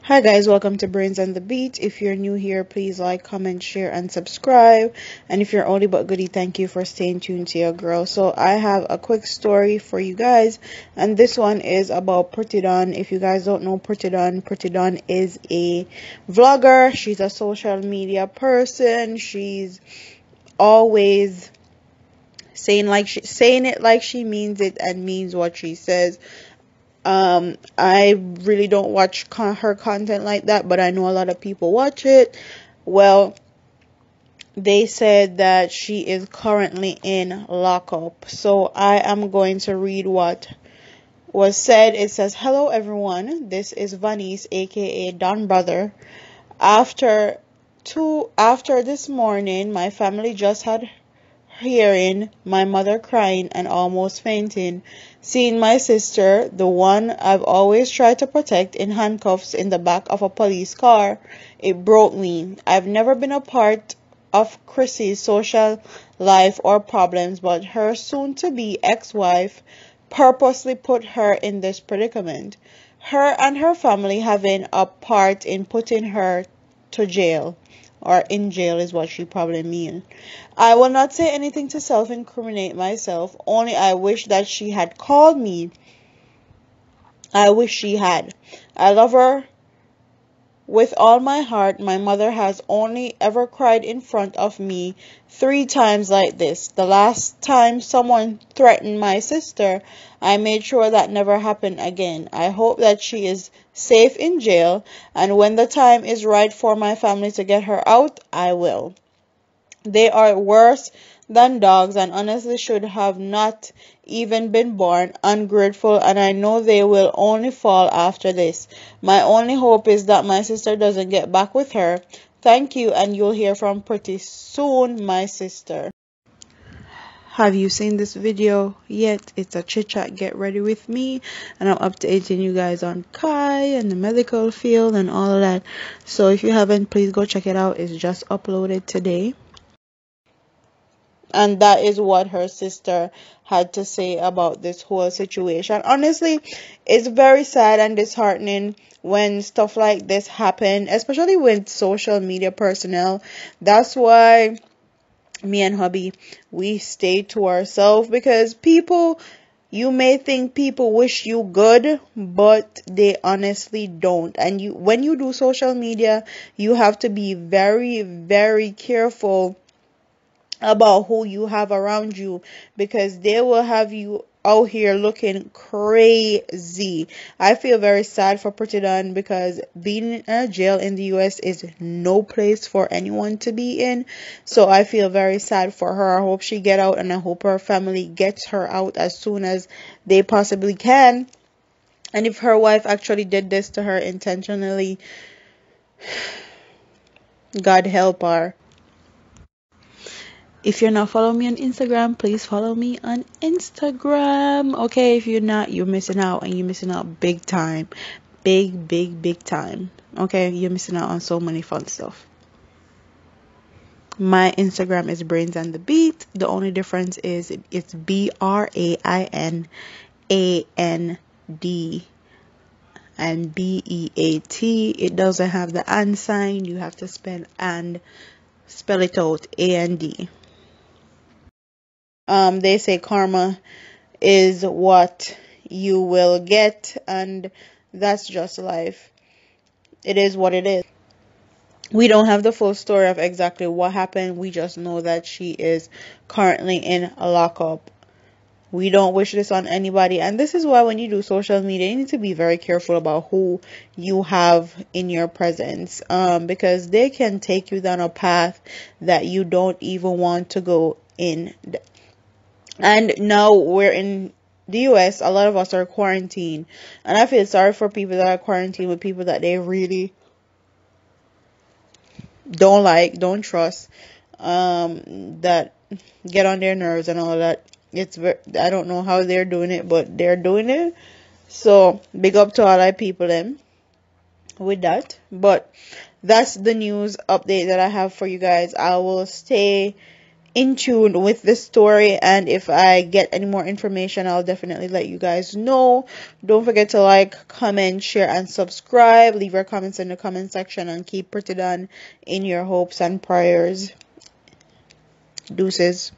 Hi guys, welcome to Brains on the Beat. If you're new here, please like, comment, share, and subscribe. And if you're oldie but goodie, thank you for staying tuned to your girl. So I have a quick story for you guys, and this one is about Pretti Don. If you guys don't know Pretti Don is a vlogger. She's a social media person. She's always saying it like she means it and means what she says. I really don't watch her content like that, but I know a lot of people watch it. Well, they said that she is currently in lockup. So I am going to read what was said. It says, "Hello everyone. This is Vanice, aka Don Brother. After this morning, my family just had hearing my mother crying and almost fainting, seeing my sister, the one I've always tried to protect, in handcuffs in the back of a police car. It broke me. I've never been a part of Chrissy's social life or problems, but her soon-to-be ex-wife purposely put her in this predicament. Her and her family having a part in putting her to jail, or in jail is what she probably means. I will not say anything to self-incriminate myself, only I wish that she had called me. I wish she had. I love her with all my heart. My mother has only ever cried in front of me 3 times like this. The last time someone threatened my sister, I made sure that never happened again. I hope that she is safe in jail, and when the time is right for my family to get her out, I will. They are worse than dogs and honestly should have not even been born. Ungrateful, and I know they will only fall after this. My only hope is that my sister doesn't get back with her. Thank you, and you'll hear from pretty soon, my sister." Have you seen this video yet? It's a chit chat, get ready with me, and I'm updating you guys on Kai and the medical field and all of that. So if you haven't, please go check it out. It's just uploaded today. And that is what her sister had to say about this whole situation. Honestly, it's very sad and disheartening when stuff like this happen, especially with social media personnel. That's why me and hubby, we stay to ourselves, because people, you may think people wish you good, but they honestly don't. And when you do social media, you have to be very, very careful about who you have around you, because they will have you out here looking crazy. I feel very sad for Pretti Don, because being in a jail in the US is no place for anyone to be in. So I feel very sad for her. I hope she get out, and I hope her family gets her out as soon as they possibly can. And if her wife actually did this to her intentionally, God help her. If you're not following me on Instagram, please follow me on Instagram. Okay, if you're not, you're missing out, and you're missing out big time. Big, big, big time. Okay, you're missing out on so many fun stuff. My Instagram is Brains on the Beat. The only difference is it's BRAINAND and BEAT. It doesn't have the and sign. You have to spell it out, AND. They say karma is what you will get, and that's just life. It is what it is. We don't have the full story of exactly what happened. We just know that she is currently in a lockup. We don't wish this on anybody, and this is why when you do social media, you need to be very careful about who you have in your presence, because they can take you down a path that you don't even want to go in. And now we're in the US, a lot of us are quarantined, and I feel sorry for people that are quarantined with people that they really don't trust, that get on their nerves and all of that. I don't know how they're doing it, but they're doing it. So big up to all our people them with that. But that's the news update that I have for you guys. I will stay in tune with the story, and if I get any more information, I'll definitely let you guys know. Don't forget to like, comment, share, and subscribe. Leave your comments in the comment section, and keep Pretti Don in your hopes and prayers. Deuces.